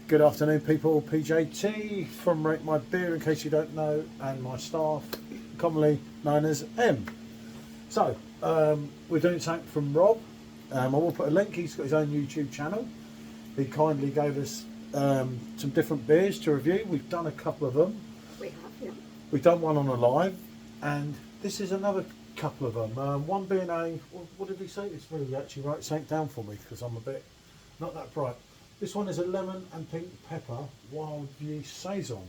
Good afternoon, people. PJT from Rate My Beer, in case you don't know, and my staff, commonly known as M. So, we're doing something from Rob. I will put a link. He's got his own YouTube channel. He kindly gave us some different beers to review. We've done a couple of them. We have, yeah. We've done one on a live, and this is another couple of them. One being a, what did he say? It's really actually write something down for me because I'm a bit not that bright. This one is a lemon and pink pepper wild yeast saison.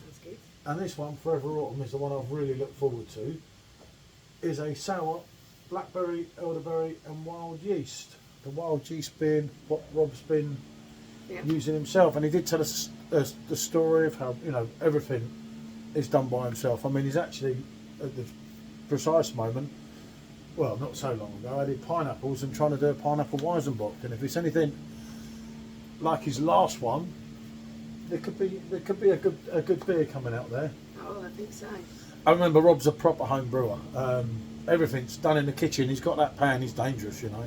Sounds good. And this one, Forever Autumn, is the one I've really looked forward to. Is a sour, blackberry, elderberry and wild yeast. The wild yeast being what Rob's been using himself. And he did tell us the story of how, you know, everything is done by himself. I mean, he's actually, at the precise moment, well, not so long ago, added pineapples and trying to do a pineapple Weizenbock. And if it's anything like his last one, there could be a good beer coming out there. Oh, I think so. I remember Rob's a proper home brewer. Everything's done in the kitchen. He's got that pan. He's dangerous, you know.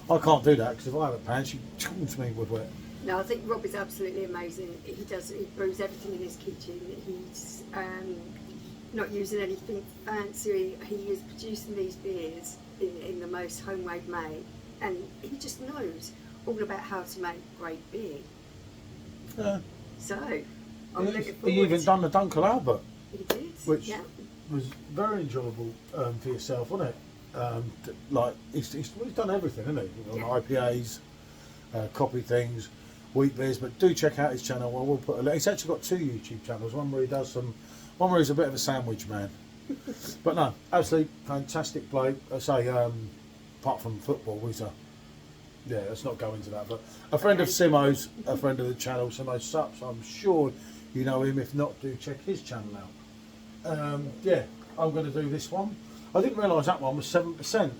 I can't do that because if I have a pan, she chunks me with it. No, I think Rob is absolutely amazing. He brews everything in his kitchen. He's not using anything fancy. He is producing these beers in the most homemade made, and he just knows all about how to make great beer. Yeah. So, I'm looking forward. He even done the Dunkel Albert. He did, which was very enjoyable for yourself, wasn't it? Like he's done everything, hasn't he? On IPAs, copy things, wheat beers. But do check out his channel. I will put a link. He's actually got two YouTube channels. One where he does one where he's a bit of a sandwich man. But no, absolutely fantastic bloke. I say, apart from football, he's a let's not go into that. But a friend of Simo's, a friend of the channel, Simo Sups. I'm sure you know him. If not, do check his channel out. I'm going to do this one. I didn't realise that one was 7%.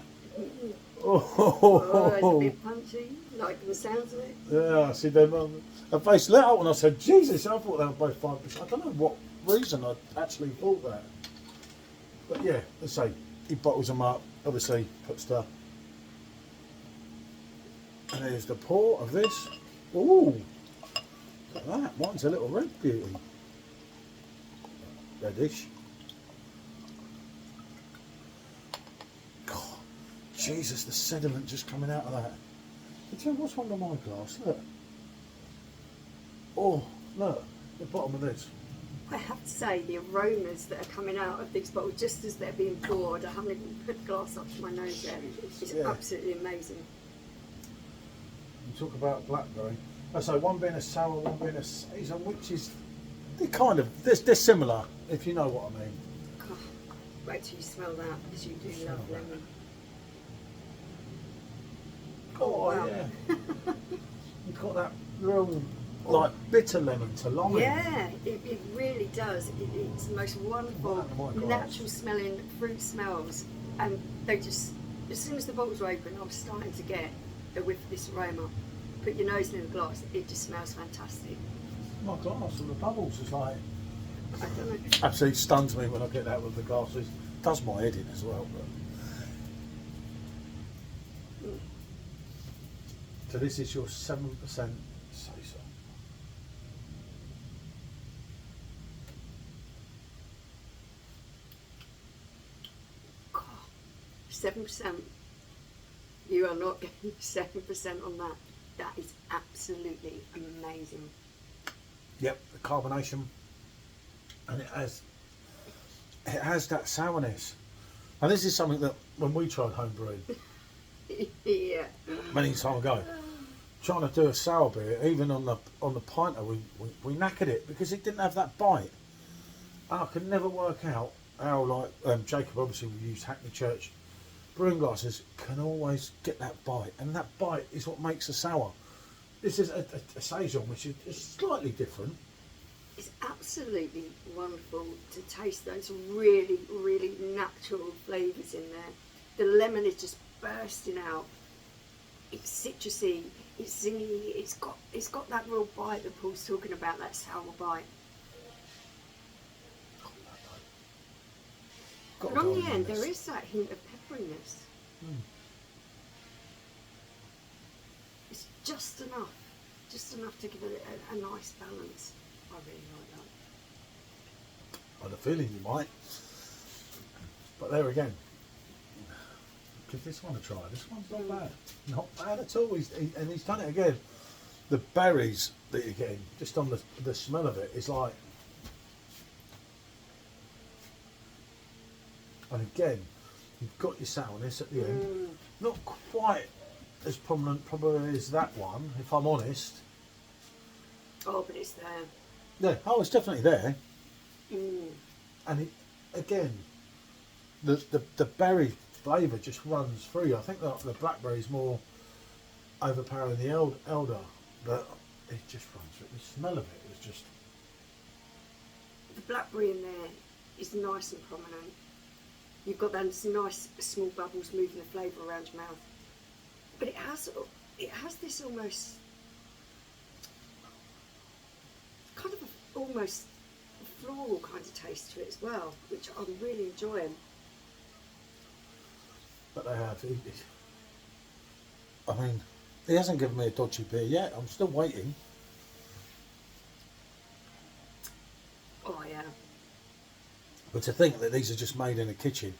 Oh, it's a bit punchy, like the sounds of it. Yeah, I see them. Her face lit up when I said, Jesus, I thought they were both 5%. I don't know what reason I actually thought that. But yeah, let's say he bottles them up, obviously puts the. And there's the pour of this. Ooh, look at that. Mine's a little red beauty. Reddish. God, Jesus, the sediment just coming out of that. What's under my glass? Look. Oh, look, the bottom of this. I have to say, the aromas that are coming out of these bottles, just as they're being poured, I haven't even put the glass up to my nose yet. It's absolutely amazing. You talk about blackberry. I say one being a sour, one being a saison, which is they're similar, if you know what I mean. God, wait till you smell that, because you do love lemon. Oh wow. Yeah. You've got that real like bitter lemon to lime. Yeah, it really does. It's the most wonderful, natural smelling fruit smells, and they just, as soon as the bottles were open, I was starting to get a whiff of this aroma. Put your nose in the glass, it just smells fantastic. My glass and the bubbles is like, I don't know. absolutely stuns me when I get that with the glasses. Does my head in as well. But. So this is your 7% saison. 7%. You are not getting 7% on that. That is absolutely amazing. Yep, the carbonation, and it has that sourness. And this is something that when we tried homebrewing many times ago, trying to do a sour beer, even on the pinter, we knackered it because it didn't have that bite. And I could never work out how, like Jacob, obviously we used Hackney Church brewing glasses, can always get that bite, and that bite is what makes a sour. This is a saison, which is slightly different. It's absolutely wonderful to taste those really, really natural flavours in there. The lemon is just bursting out. It's citrusy, it's zingy, it's got that real bite that Paul's talking about, that sour bite. But on the end, there is that hint of pepperiness. It's just enough. just enough to give it a nice balance. I really like that. I had a feeling you might. But there again, give this one a try. This one's not bad. Not bad at all. And he's done it again. The berries that you're getting, just on the smell of it, is like... And again, you've got your sourness at the end. Not quite as prominent probably as that one, if I'm honest. Oh, but it's there. Yeah, oh, it's definitely there. And it, again, the berry flavour just runs through. I think the blackberry's more overpowering the elder, but it just runs through. The smell of it is just... The blackberry in there is nice and prominent. You've got those nice small bubbles moving the flavour around your mouth. But it has this almost kind of almost floral kind of taste to it as well, which I'm really enjoying. But they have. I mean, he hasn't given me a dodgy beer yet. I'm still waiting. Oh yeah. But to think that these are just made in a kitchen,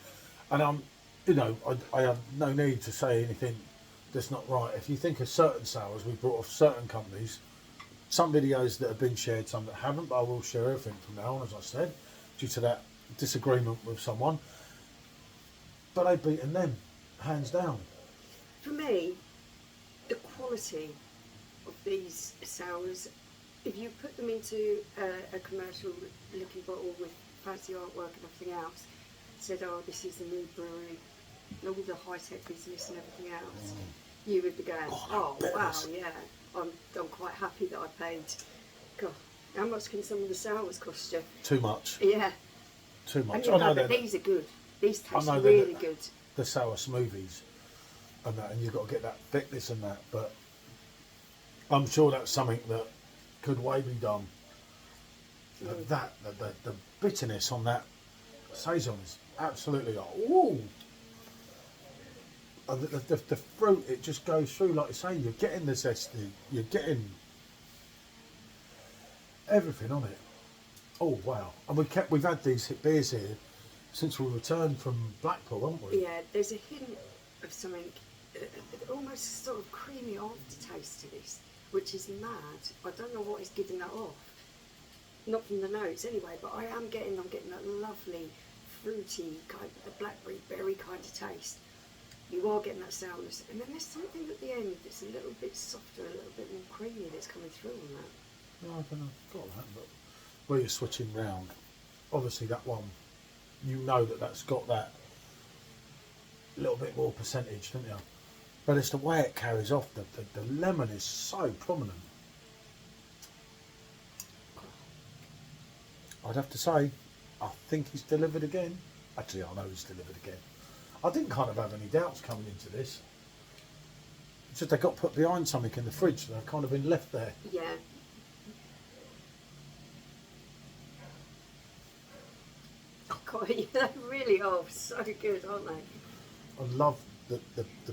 and I have no need to say anything that's not right. If you think of certain sours we brought off certain companies, some videos that have been shared, some that haven't, but I will share everything from now on, as I said, due to that disagreement with someone. But I've beaten them, hands down. For me, the quality of these sours, if you put them into a commercial looking bottle with fancy artwork and everything else, said, oh, this is a new brewery, and all the high-tech business and everything else, you would be going, oh wow, yeah, I'm quite happy that I paid. God, how much can some of the sours cost you? Too much. Yeah. Too much. And you know, but these are good. These taste really good. The sour smoothies and that, and you've got to get that thickness and that, but I'm sure that's something that could way be done. But the bitterness on that Saison is absolutely like, ooh. And the fruit, it just goes through, like I say, you're getting the zesty, you're getting everything on it. Oh wow. And we've had these beers here since we returned from Blackpool, haven't we? Yeah, there's a hint of something, almost sort of creamy aftertaste to this, which is mad. I don't know what is giving that off. Not from the notes anyway, but I'm getting that lovely, fruity, kind of blackberry berry kind of taste. You are getting that sourness, and then there's something at the end that's a little bit softer, a little bit more creamy that's coming through on that. No, I don't know, I've got that, but where you're switching round, obviously that one, you know that's got that little bit more percentage, don't you? But it's the way it carries off. The lemon is so prominent. I'd have to say, I think he's delivered again. Actually, I know he's delivered again. I didn't kind of have any doubts coming into this. It's just they got put behind something in the fridge. They've kind of been left there. Yeah. God, yeah, they really are so good, aren't they? I love the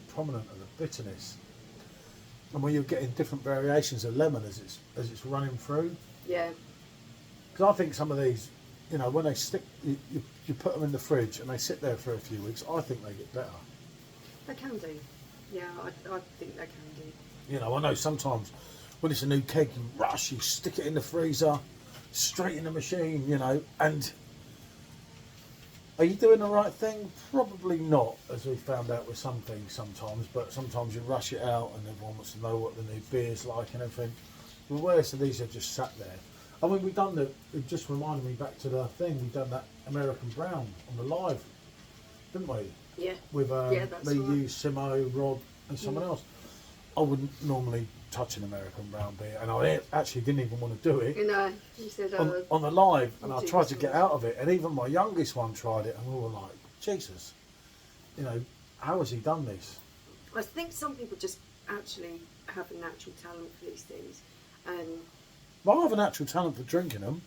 prominent of the bitterness. And when you're getting different variations of lemon as it's running through. Yeah. Because I think some of these, you know, when they stick, you put them in the fridge and they sit there for a few weeks, I think they get better. They can do. Yeah, I think they can do. You know, I know sometimes when it's a new keg, you rush, you stick it in the freezer, straight in the machine, you know, and are you doing the right thing? Probably not, as we found out with some things sometimes, but sometimes you rush it out and everyone wants to know what the new beer's like and everything. Well, whereas these have just sat there. I mean, it just reminded me back to the thing, we've done that American Brown on the live, didn't we? Yeah. With that's me, right. you, Simo, Rob and someone else. I wouldn't normally touch an American Brown beer, and I actually didn't even want to do it. You know, you said on the live, and I tried to Jesus. get out of it, and even my youngest one tried it, and we were like, Jesus, you know, how has he done this? I think some people just actually have a natural talent for these things, and Well, I have a natural talent for drinking them,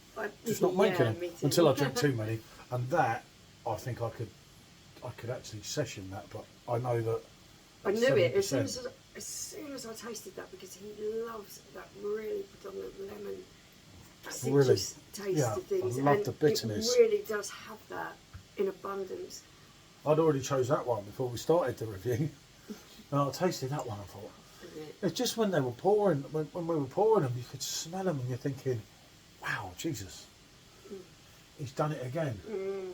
just not making them me too. until I drink too many, and that I think I could actually session that, but I know that I knew it as soon 70%. as as soon as I tasted that, because he loves that really predominant lemon citrus taste yeah, of things, I love and the bitterness. it really does have that in abundance. I'd already chose that one before we started the review. And I tasted that one, I thought. Yeah. It's just when they were pouring, when we were pouring them, you could smell them and you're thinking, wow, Jesus, he's done it again. Mm.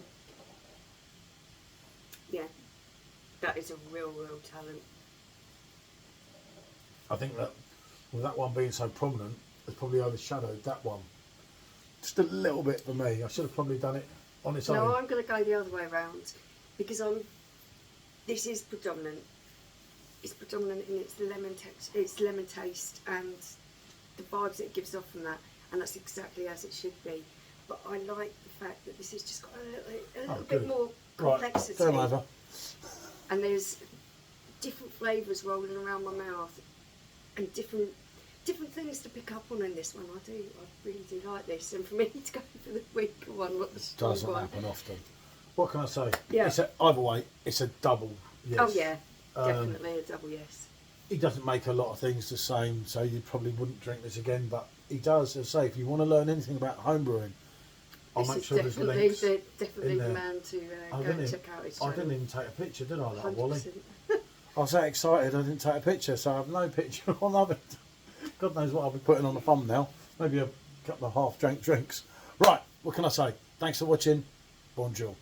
Yeah, that is a real talent. I think that with that one being so prominent, it's probably overshadowed that one. Just a little bit for me. I should have probably done it on its own. No, I'm going to go the other way around, because this is predominant. It's predominant in its lemon taste and the vibes it gives off from that, and that's exactly as it should be. But I like the fact that this has just got a little bit more complexity. Right, go over. And there's different flavours rolling around my mouth, and different things to pick up on in this one. I really do like this, and for me to go for the weaker one, not the strong Doesn't one. happen often. What can I say? Yeah. Either way, it's a double yes. Oh yeah, definitely a double yes. He doesn't make a lot of things the same, so you probably wouldn't drink this again, but he does. As I say, if you want to learn anything about homebrewing, I'll make sure there's links. Definitely the man to go and check out his channel. I didn't even take a picture, did I, that 100%. Wally? I was that excited I didn't take a picture, so I have no picture on it. God knows what I'll be putting on the thumbnail. Maybe a couple of half-drank drinks. Right, what can I say? Thanks for watching. Bonjour.